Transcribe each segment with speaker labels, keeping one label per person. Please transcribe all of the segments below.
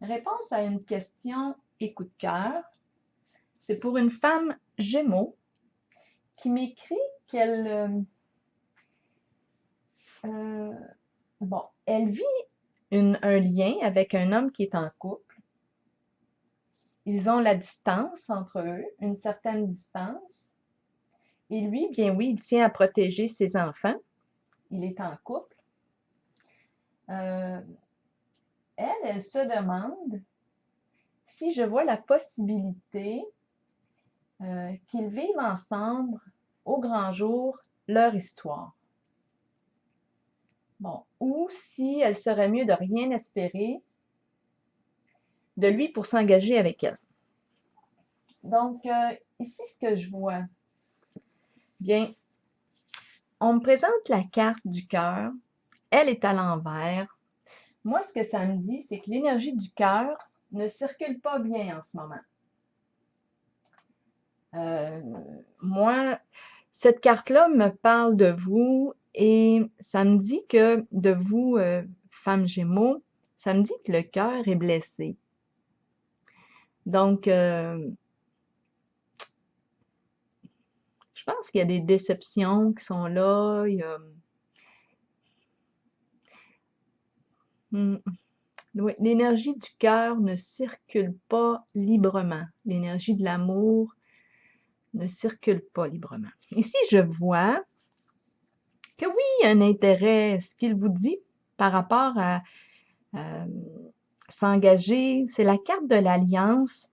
Speaker 1: Réponse à une question et coup de cœur. C'est pour une femme Gémeaux qui m'écrit qu'elle euh, bon, elle vit un lien avec un homme qui est en couple. Ils ont la distance entre eux, une certaine distance. Et lui, bien oui, il tient à protéger ses enfants. Il est en couple. Euh, elle se demande si je vois la possibilité qu'ils vivent ensemble au grand jour leur histoire. Bon, ou si elle serait mieux de rien espérer de lui pour s'engager avec elle. Donc, ici, ce que je vois, bien, on me présente la carte du cœur. Elle est à l'envers. Moi, ce que ça me dit, c'est que l'énergie du cœur ne circule pas bien en ce moment. Euh, Moi, cette carte-là me parle de vous et ça me dit que de vous, femme Gémeaux, ça me dit que le cœur est blessé. Donc, je pense qu'il y a des déceptions qui sont là. Hmm, oui, l'énergie du cœur ne circule pas librement. L'énergie de l'amour ne circule pas librement. Ici, je vois que oui, il y a un intérêt. Ce qu'il vous dit par rapport à euh, s'engager, c'est la carte de l'alliance.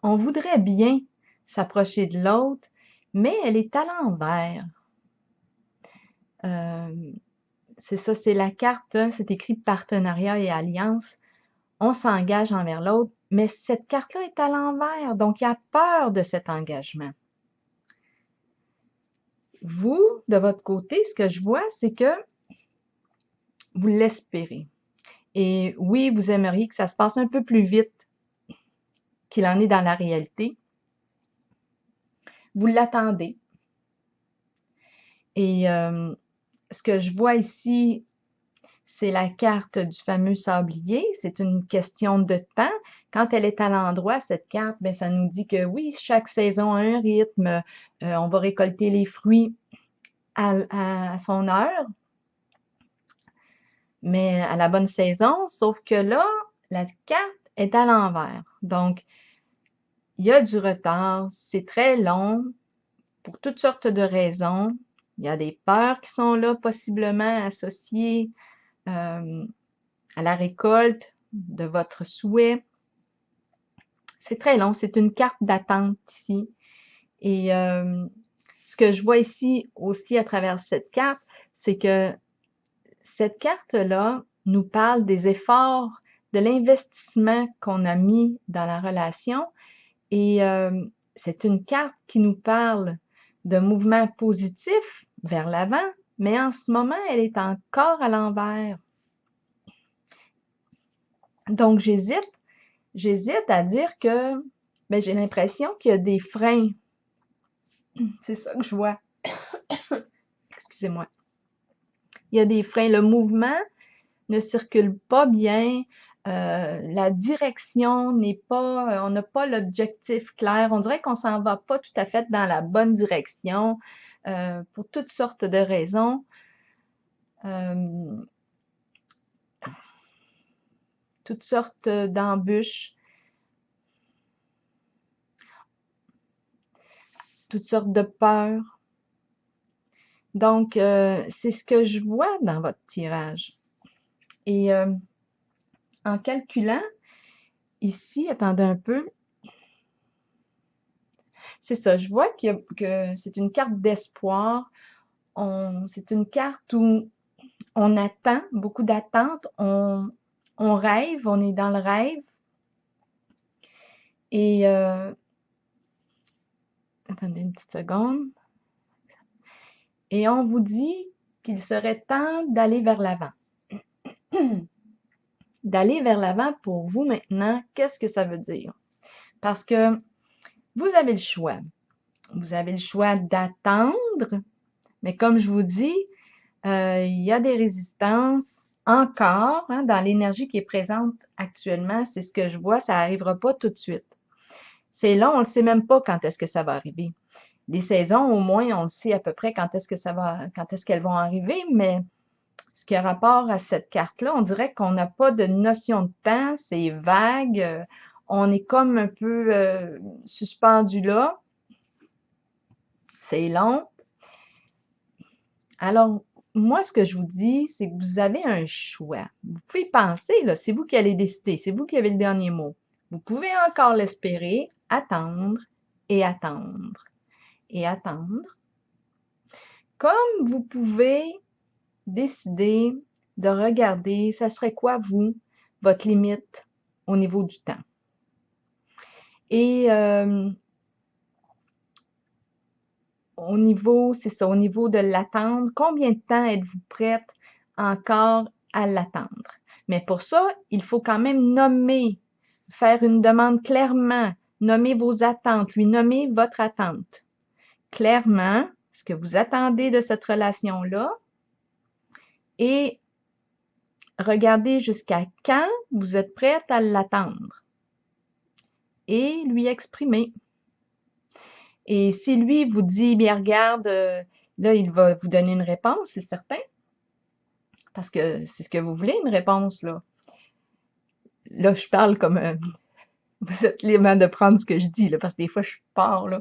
Speaker 1: On voudrait bien s'approcher de l'autre, mais elle est à l'envers. Euh, c'est ça, c'est la carte, hein, c'est écrit partenariat et alliance. On s'engage envers l'autre, mais cette carte-là est à l'envers, donc il y a peur de cet engagement. Vous, de votre côté, ce que je vois, c'est que vous l'espérez. Et oui, vous aimeriez que ça se passe un peu plus vite qu'il en est dans la réalité. Vous l'attendez. Et ce que je vois ici, c'est la carte du fameux sablier. C'est une question de temps. Quand elle est à l'endroit, cette carte, ben, ça nous dit que oui, chaque saison a un rythme. On va récolter les fruits à son heure, mais à la bonne saison. Sauf que là, la carte est à l'envers. Donc, il y a du retard. C'est très long pour toutes sortes de raisons. Il y a des peurs qui sont là, possiblement associées à la récolte de votre souhait. C'est très long, c'est une carte d'attente ici. Et ce que je vois ici aussi à travers cette carte, c'est que cette carte-là nous parle des efforts, de l'investissement qu'on a mis dans la relation. Et c'est une carte qui nous parle de mouvements positifs vers l'avant, mais en ce moment, elle est encore à l'envers. Donc, j'hésite à dire que ben, j'ai l'impression qu'il y a des freins. C'est ça que je vois. Excusez-moi. Il y a des freins. Le mouvement ne circule pas bien. La direction n'est pas, on n'a pas l'objectif clair. On dirait qu'on s'en va pas tout à fait dans la bonne direction pour toutes sortes de raisons. Toutes sortes d'embûches, toutes sortes de peurs. Donc, c'est ce que je vois dans votre tirage. Et en calculant, ici, attendez un peu, c'est ça, je vois que c'est une carte d'espoir. C'est une carte où on attend, beaucoup d'attentes, on rêve, on est dans le rêve. Et, attendez une petite seconde. Et on vous dit qu'il serait temps d'aller vers l'avant. D'aller vers l'avant pour vous maintenant, qu'est-ce que ça veut dire? Parce que vous avez le choix. Vous avez le choix d'attendre, mais comme je vous dis, il y a des résistances encore, hein, dans l'énergie qui est présente actuellement, c'est ce que je vois, ça n'arrivera pas tout de suite. C'est long, on ne sait même pas quand est-ce que ça va arriver. Les saisons, au moins, on le sait à peu près quand est-ce qu'elles vont arriver, mais ce qui a rapport à cette carte-là, on dirait qu'on n'a pas de notion de temps, c'est vague, on est comme un peu suspendu là, c'est long. Alors, moi, ce que je vous dis, c'est que vous avez un choix. Vous pouvez y penser, là, c'est vous qui allez décider, c'est vous qui avez le dernier mot. Vous pouvez encore l'espérer, attendre et attendre et attendre. Comme vous pouvez décider de regarder, ça serait quoi, vous, votre limite au niveau du temps. Et au niveau, c'est ça, au niveau de l'attendre, combien de temps êtes-vous prête encore à l'attendre? Mais pour ça, il faut quand même nommer, faire une demande clairement, nommer vos attentes, lui nommer votre attente. Clairement, ce que vous attendez de cette relation-là et regardez jusqu'à quand vous êtes prête à l'attendre et lui exprimer. Et si lui vous dit, bien regarde, là, il va vous donner une réponse, c'est certain, parce que c'est ce que vous voulez, une réponse, là. Là, je parle comme, vous êtes libre de prendre ce que je dis, là, parce que des fois, je pars, là.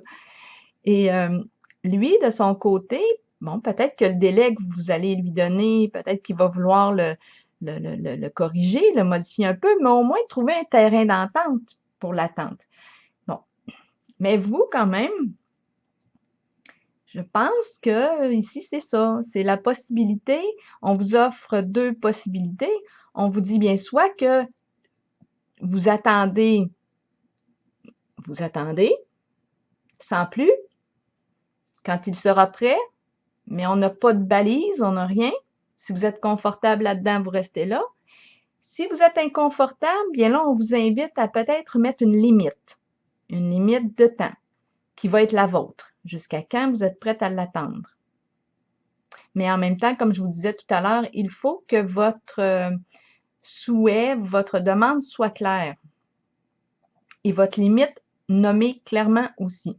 Speaker 1: Et lui, de son côté, bon, peut-être que le délai que vous allez lui donner, peut-être qu'il va vouloir le corriger, le modifier un peu, mais au moins trouver un terrain d'entente pour l'attente. Bon. Mais vous, quand même, je pense que ici, c'est ça. C'est la possibilité. On vous offre deux possibilités. On vous dit bien soit que vous attendez, sans plus, quand il sera prêt, mais on n'a pas de balise, on n'a rien. Si vous êtes confortable là-dedans, vous restez là. Si vous êtes inconfortable, bien là, on vous invite à peut-être mettre une limite de temps qui va être la vôtre, jusqu'à quand vous êtes prête à l'attendre. Mais en même temps, comme je vous disais tout à l'heure, il faut que votre souhait, votre demande soit claire et votre limite nommée clairement aussi.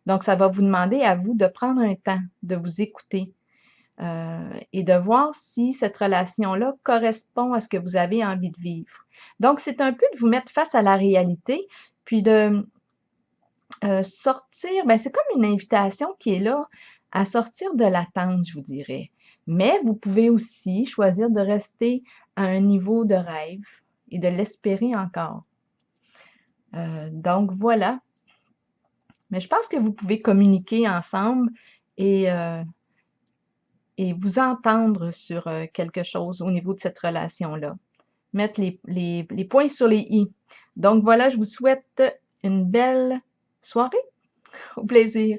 Speaker 1: Donc, ça va vous demander à vous de prendre un temps, de vous écouter et de voir si cette relation-là correspond à ce que vous avez envie de vivre. Donc, c'est un peu de vous mettre face à la réalité, puis de sortir, ben, c'est comme une invitation qui est là à sortir de l'attente, je vous dirais. Mais vous pouvez aussi choisir de rester à un niveau de rêve et de l'espérer encore. Donc voilà. Mais je pense que vous pouvez communiquer ensemble et, et vous entendre sur quelque chose au niveau de cette relation-là. Mettre les points sur les i. Donc voilà, je vous souhaite une belle soirée. Au plaisir.